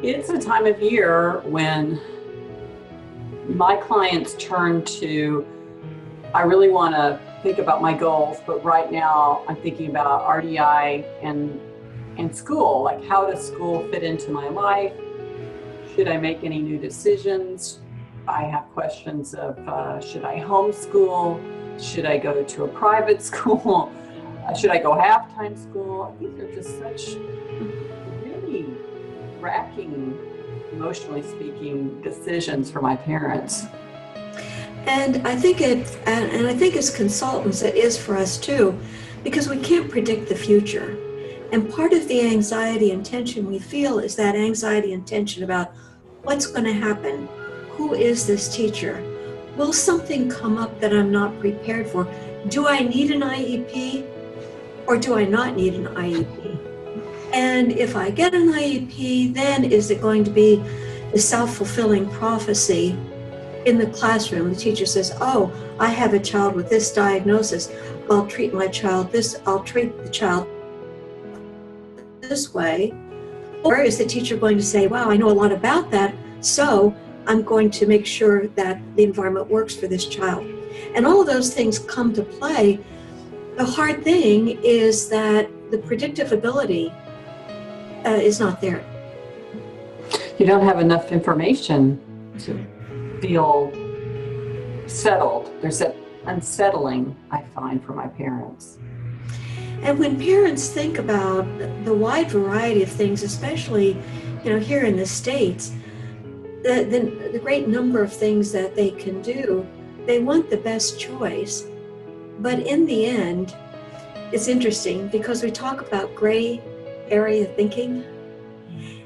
It's a time of year when my clients turn to, I really want to think about my goals, but right now I'm thinking about RDI and school. Like, how does school fit into my life? Should I make any new decisions? I have questions of, should I homeschool? Should I go to a private school? Should I go half-time school? These are just such really racking, emotionally speaking, decisions for my parents. And I think and I think as consultants it is for us too, because we can't predict the future. And part of the anxiety and tension we feel is that anxiety and tension about what's going to happen. Who is this teacher? Will something come up that I'm not prepared for? Do I need an IEP or do I not need an IEP? And if I get an IEP, then is it going to be a self-fulfilling prophecy in the classroom? The teacher says, oh, I have a child with this diagnosis. I'll treat the child this way. Or is the teacher going to say, wow, I know a lot about that, so I'm going to make sure that the environment works for this child. And all of those things come to play. The hard thing is that the predictive ability is not there. You don't have enough information to feel settled. There's that unsettling, I find, for my parents. And when parents think about the wide variety of things, especially, here in the States, the great number of things that they can do, they want the best choice. But in the end, it's interesting because we talk about gray area thinking,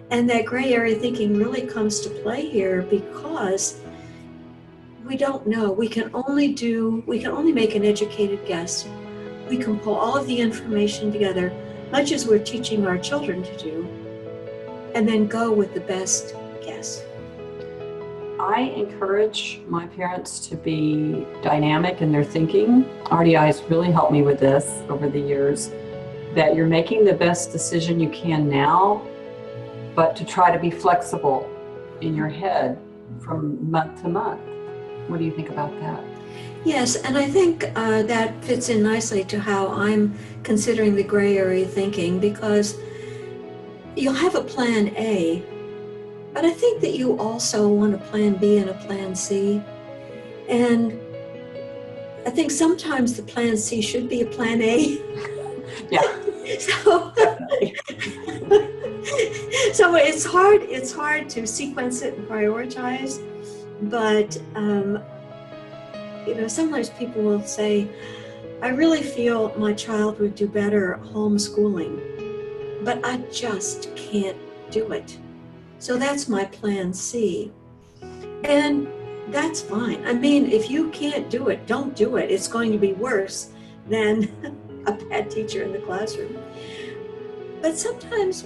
and that gray area thinking really comes to play here because we don't know. We can only make an educated guess. We can pull all of the information together, much as we're teaching our children to do, and then go with the best guess. I encourage my parents to be dynamic in their thinking. RDI has really helped me with this over the years, that you're making the best decision you can now, but to try to be flexible in your head from month to month. What do you think about that? Yes, and I think that fits in nicely to how I'm considering the gray area thinking, because you'll have a plan A, but I think that you also want a plan B and a plan C. And I think sometimes the plan C should be a plan A. Yeah. So it's hard to sequence it and prioritize, but sometimes people will say, I really feel my child would do better homeschooling, but I just can't do it. So that's my plan C. And that's fine. I mean, if you can't do it, don't do it. It's going to be worse than a bad teacher in the classroom. But sometimes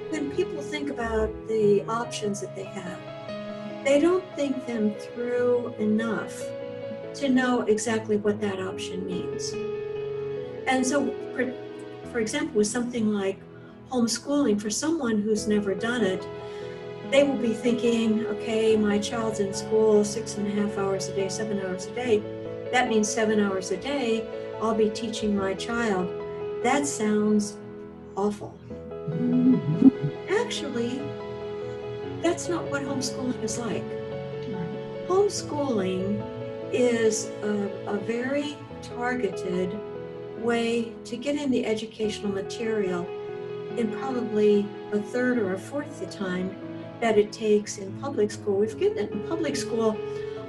when people think about the options that they have, they don't think them through enough to know exactly what that option means. And so, for example, with something like homeschooling, for someone who's never done it, they will be thinking, okay, my child's in school 6.5 hours a day, 7 hours a day. That means 7 hours a day I'll be teaching my child. That sounds awful. Actually, that's not what homeschooling is like. Homeschooling is a very targeted way to get in the educational material in probably a third or a fourth the time that it takes in public school. We've given it in public school.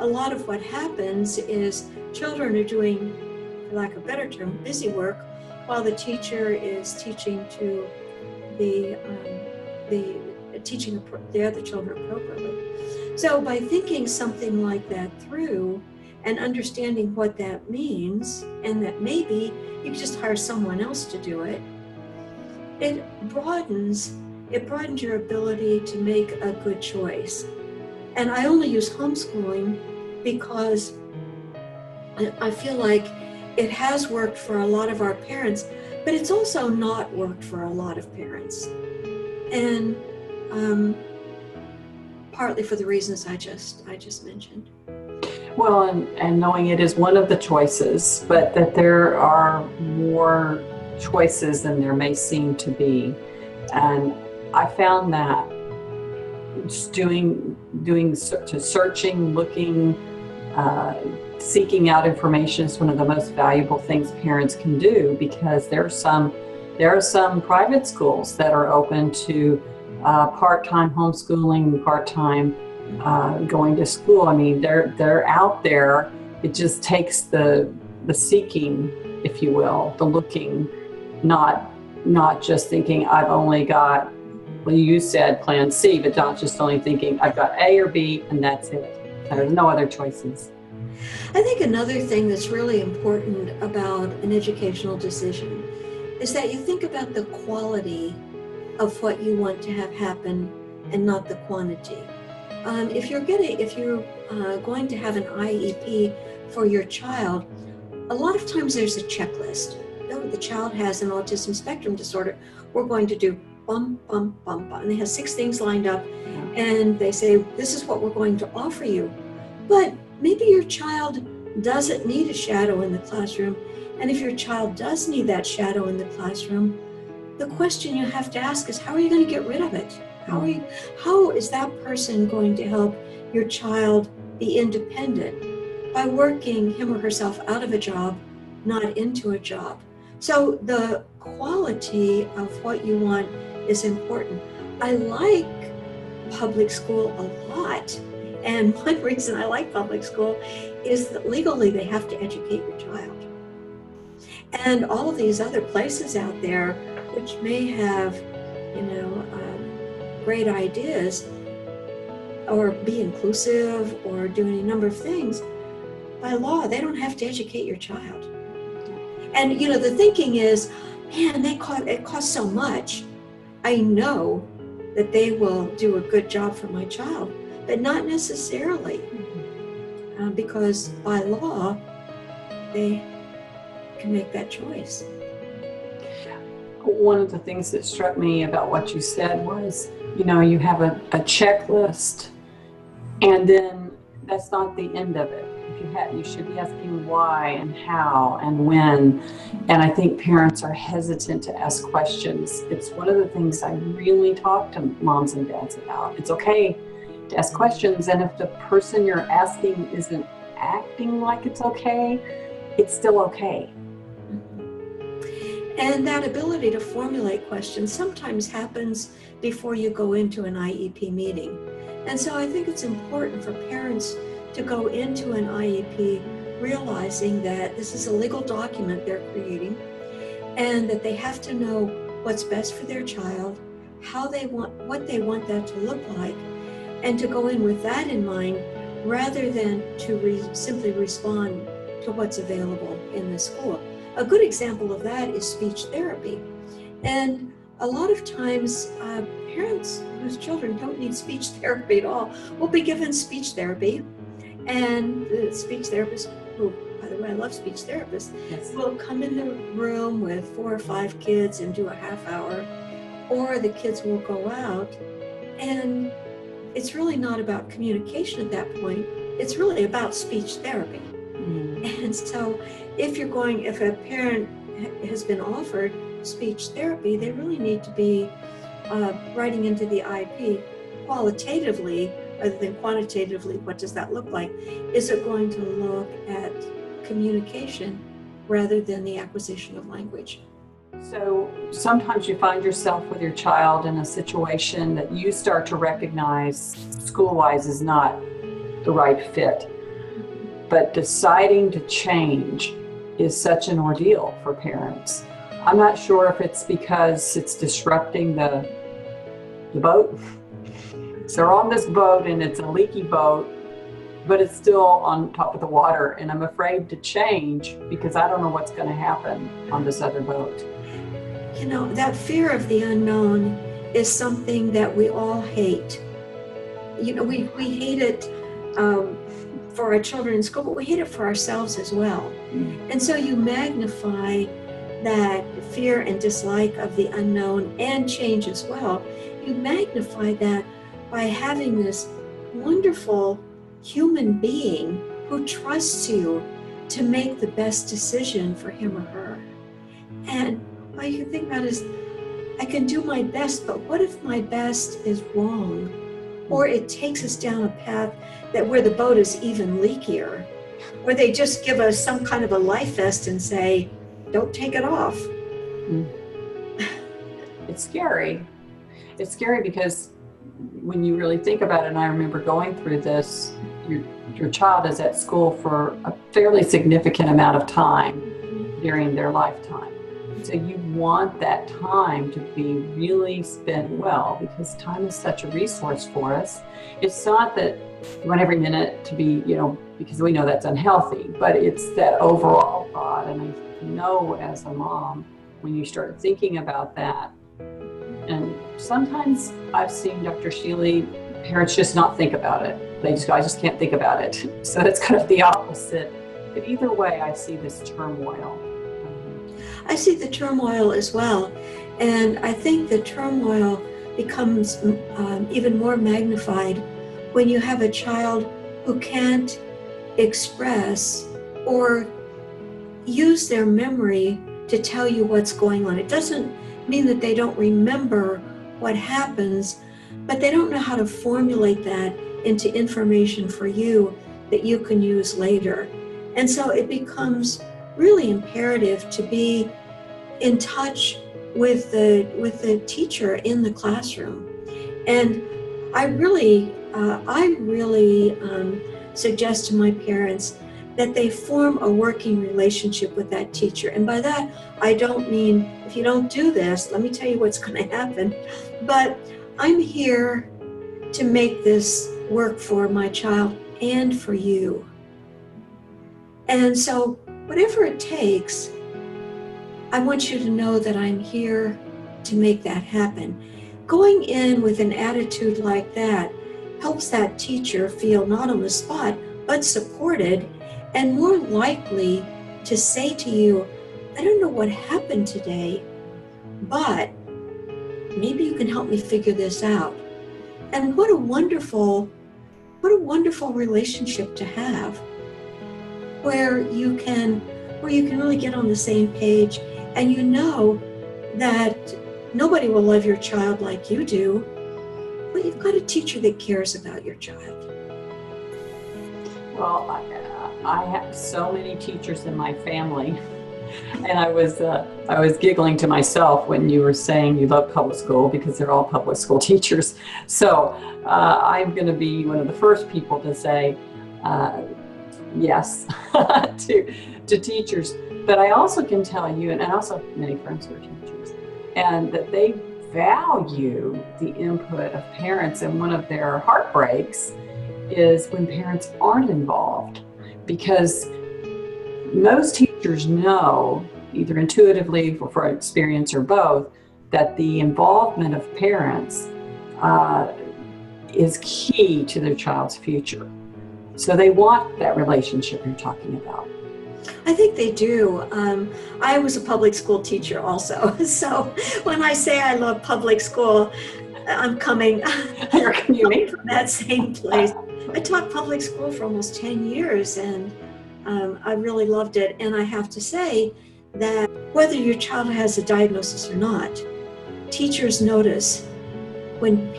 A lot of what happens is children are doing, for lack of a better term, busy work, while the teacher is teaching to the other children appropriately. So by thinking something like that through and understanding what that means, and that maybe you can just hire someone else to do it, it broadens your ability to make a good choice. And I only use homeschooling because I feel like it has worked for a lot of our parents, but it's also not worked for a lot of parents. And partly for the reasons I just mentioned. Well, and knowing it is one of the choices, but that there are more choices than there may seem to be. And I found that just searching, looking, seeking out information is one of the most valuable things parents can do, because there are some private schools that are open to part-time homeschooling, part-time going to school. I mean, they're out there. It just takes the seeking, if you will, the looking, not just thinking I've only got, well, you said plan C, but not just only thinking I've got A or B and that's it. There's no other choices. I think another thing that's really important about an educational decision is that you think about the quality of what you want to have happen and not the quantity. If you're going to have an IEP for your child, a lot of times there's a checklist. The child has an autism spectrum disorder. We're going to do bum, bum, bum, bum. And they have 6 things lined up, and they say, this is what we're going to offer you. But maybe your child doesn't need a shadow in the classroom. And if your child does need that shadow in the classroom, the question you have to ask is, how are you going to get rid of it? How is that person going to help your child be independent by working him or herself out of a job, not into a job? So the quality of what you want is important. I like public school a lot. And one reason I like public school is that legally they have to educate your child. And all of these other places out there, which may have, great ideas or be inclusive or do any number of things, by law, they don't have to educate your child. And, the thinking is, man, it costs so much. I know that they will do a good job for my child, but not necessarily, because by law, they can make that choice. One of the things that struck me about what you said was, you have a checklist, and then that's not the end of it. You should be asking why and how and when. And I think parents are hesitant to ask questions. It's one of the things I really talk to moms and dads about. It's okay to ask questions, and if the person you're asking isn't acting like it's okay, it's still okay. And that ability to formulate questions sometimes happens before you go into an IEP meeting. And so I think it's important for parents to go into an IEP realizing that this is a legal document they're creating, and that they have to know what's best for their child, what they want that to look like, and to go in with that in mind rather than to simply respond to what's available in the school. A good example of that is speech therapy. And a lot of times, parents whose children don't need speech therapy at all will be given speech therapy. And the speech therapist, who, by the way, I love speech therapists, yes, will come in the room with 4 or 5 kids and do a half hour, or the kids will go out. And it's really not about communication at that point. It's really about speech therapy. Mm-hmm. And so if a parent has been offered speech therapy, they really need to be writing into the IEP qualitatively rather than quantitatively. What does that look like? Is it going to look at communication rather than the acquisition of language? So sometimes you find yourself with your child in a situation that you start to recognize school-wise is not the right fit. But deciding to change is such an ordeal for parents. I'm not sure if it's because it's disrupting the boat. So they're on this boat and it's a leaky boat, but it's still on top of the water, and I'm afraid to change because I don't know what's going to happen on this other boat. That fear of the unknown is something that we all hate. We hate it for our children in school, but we hate it for ourselves as well. And so you magnify that fear and dislike of the unknown and change as well. you magnify that by having this wonderful human being who trusts you to make the best decision for him or her. And all you can think about is, I can do my best, but what if my best is wrong? Or it takes us down a path that where the boat is even leakier, or they just give us some kind of a life vest and say, don't take it off. It's scary. It's scary because when you really think about it, and I remember going through this, your child is at school for a fairly significant amount of time during their lifetime. So you want that time to be really spent well, because time is such a resource for us. It's not that you want every minute to be, because we know that's unhealthy, but it's that overall thought. And I know as a mom, when you start thinking about that, and sometimes I've seen Dr. Sheely, parents just not think about it. I just can't think about it. So it's kind of the opposite. But either way, I see this turmoil. I see the turmoil as well. And I think the turmoil becomes even more magnified when you have a child who can't express or use their memory to tell you what's going on. It doesn't mean that they don't remember what happens, but they don't know how to formulate that into information for you that you can use later. And so it becomes really imperative to be in touch with the teacher in the classroom. And I really suggest to my parents that they form a working relationship with that teacher. And by that, I don't mean, if you don't do this, let me tell you what's going to happen. But I'm here to make this work for my child and for you. And so whatever it takes, I want you to know that I'm here to make that happen. Going in with an attitude like that helps that teacher feel not on the spot, but supported, and more likely to say to you, I don't know what happened today, but maybe you can help me figure this out. And what a wonderful relationship to have, where you can really get on the same page, and you know that nobody will love your child like you do, but you've got a teacher that cares about your child. Well, I have so many teachers in my family, and I was giggling to myself when you were saying you love public school, because they're all public school teachers. So I'm going to be one of the first people to say yes to teachers. But I also can tell you, and I also have many friends who are teachers, and that they value the input of parents. And one of their heartbreaks is when parents aren't involved, because most teachers know, either intuitively or for experience or both, that the involvement of parents is key to their child's future. So they want that relationship you're talking about. I think they do. I was a public school teacher also. So when I say I love public school, I'm coming from that same place. I taught public school for almost 10 years, and I really loved it. And I have to say that whether your child has a diagnosis or not, teachers notice when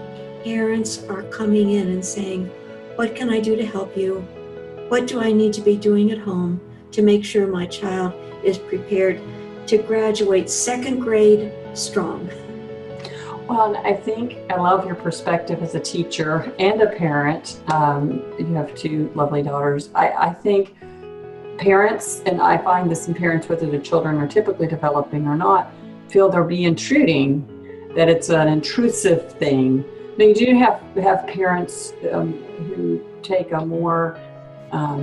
parents are coming in and saying, what can I do to help you? What do I need to be doing at home to make sure my child is prepared to graduate second grade strong? Well, I think I love your perspective as a teacher and a parent. You have two lovely daughters. I think parents, and I find this in parents, whether the children are typically developing or not, feel they'll be intruding, that it's an intrusive thing. Now, you do have parents who take a more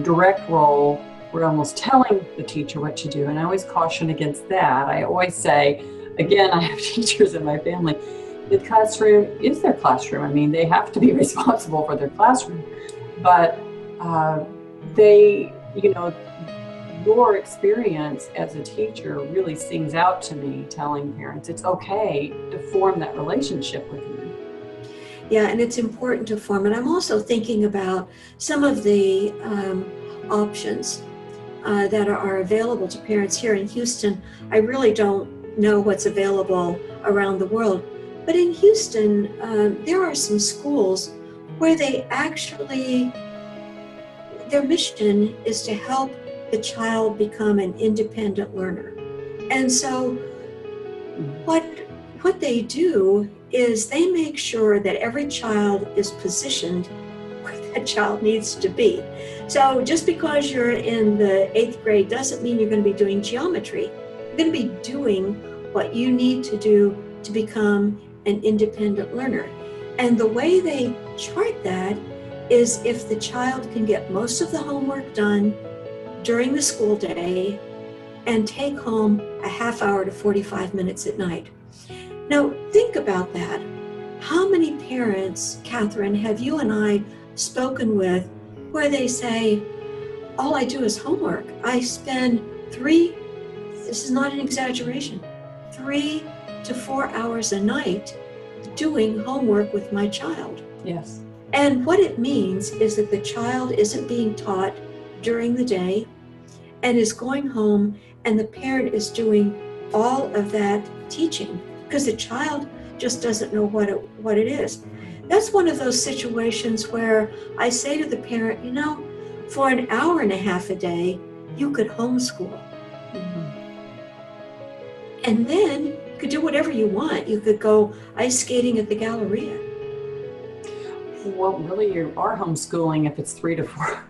direct role. We're almost telling the teacher what to do, and I always caution against that. I always say, again, I have teachers in my family, the classroom is their classroom. I mean, they have to be responsible for their classroom, but your experience as a teacher really sings out to me, telling parents it's okay to form that relationship with you. Yeah, and it's important to form. And I'm also thinking about some of the options that are available to parents here in Houston. I really don't know what's available around the world, but in Houston, there are some schools where they actually, their mission is to help the child become an independent learner. And so what they do is they make sure that every child is positioned where that child needs to be. So just because you're in the 8th grade doesn't mean you're going to be doing geometry. You're going to be doing what you need to do to become an independent learner. And the way they chart that is if the child can get most of the homework done during the school day and take home a half hour to 45 minutes at night. Now, think about that. How many parents, Catherine, have you and I spoken with where they say, all I do is homework. I spend this is not an exaggeration, 3 to 4 hours a night doing homework with my child. Yes. And what it means is that the child isn't being taught during the day and is going home, and the parent is doing all of that teaching because the child just doesn't know what it is. That's one of those situations where I say to the parent, you know, for an hour and a half a day, you could homeschool. And then you could do whatever you want. You could go ice skating at the Galleria. Well, really, you are homeschooling if it's 3 to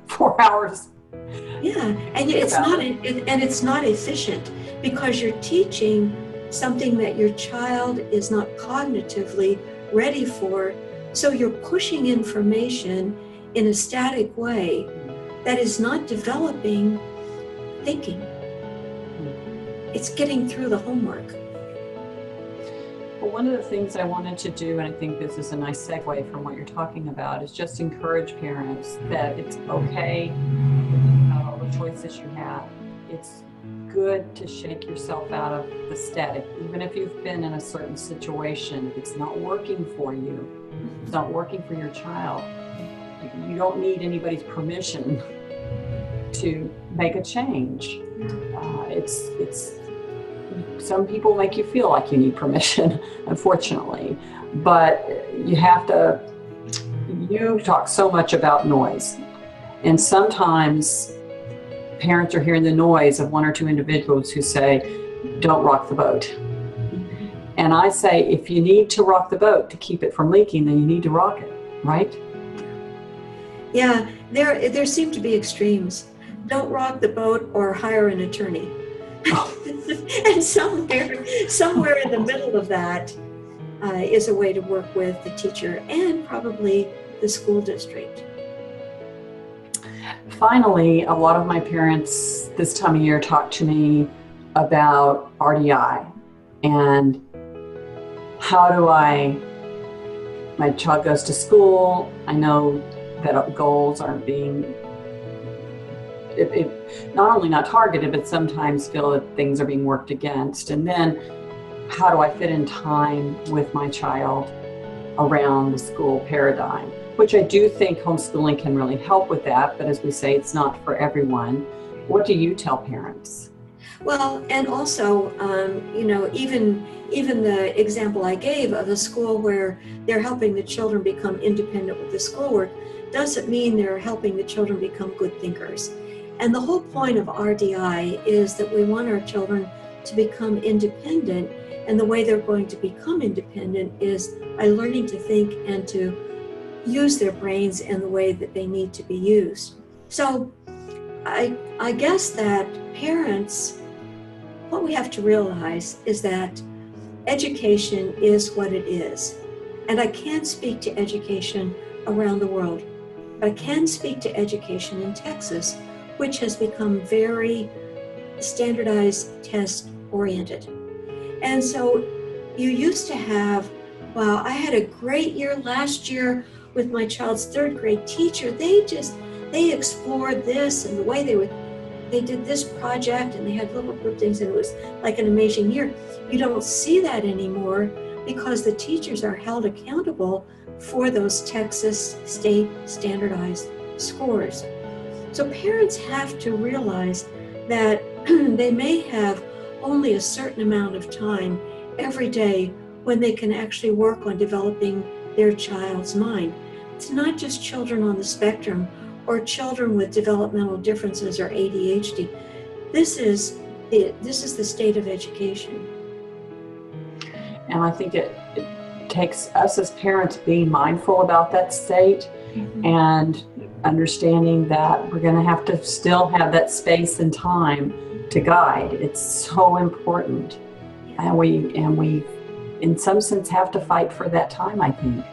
4 hours. Yeah, and it's not efficient because you're teaching something that your child is not cognitively ready for. So you're pushing information in a static way that is not developing thinking. It's getting through the homework. Well, one of the things I wanted to do, and I think this is a nice segue from what you're talking about, is just encourage parents that it's okay about all the choices you have. It's good to shake yourself out of the static, even if you've been in a certain situation. If it's not working for you, it's not working for your child, you don't need anybody's permission to make a change. Some people make you feel like you need permission, unfortunately, but you talk so much about noise, and sometimes parents are hearing the noise of 1 or 2 individuals who say, don't rock the boat. And I say, if you need to rock the boat to keep it from leaking, then you need to rock it, right? Yeah, there seem to be extremes. Don't rock the boat or hire an attorney. And somewhere in the middle of that is a way to work with the teacher and probably the school district. Finally, a lot of my parents this time of year talk to me about RDI and my child goes to school. I know that goals aren't being not only not targeted, but sometimes feel that things are being worked against. And then how do I fit in time with my child around the school paradigm, which I do think homeschooling can really help with that. But as we say, it's not for everyone. What do you tell parents? Well, and also, even the example I gave of a school where they're helping the children become independent with the schoolwork doesn't mean they're helping the children become good thinkers. And the whole point of RDI is that we want our children to become independent, and the way they're going to become independent is by learning to think and to use their brains in the way that they need to be used. So I guess that parents, what we have to realize is that education is what it is. And I can't speak to education around the world, but I can speak to education in Texas, which has become very standardized test oriented. And so you used to have, wow, I had a great year last year with my child's 3rd grade teacher. They explored this and the way they did this project, and they had little group things, and it was like an amazing year. You don't see that anymore because the teachers are held accountable for those Texas state standardized scores. So parents have to realize that they may have only a certain amount of time every day when they can actually work on developing their child's mind. It's not just children on the spectrum or children with developmental differences or ADHD. This is the state of education. And I think it takes us as parents being mindful about that state and understanding that we're going to have to still have that space and time to guide. It's so important. And we in some sense have to fight for that time, I think.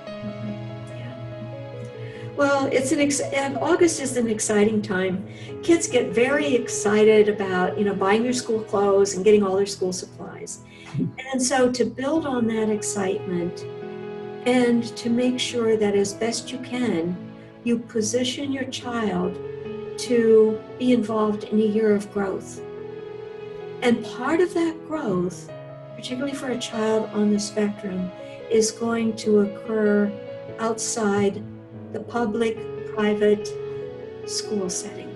Well, and August is an exciting time. Kids get very excited about, buying their school clothes and getting all their school supplies. And so to build on that excitement and to make sure that as best you can, you position your child to be involved in a year of growth. And part of that growth, particularly for a child on the spectrum, is going to occur outside the public, private school setting.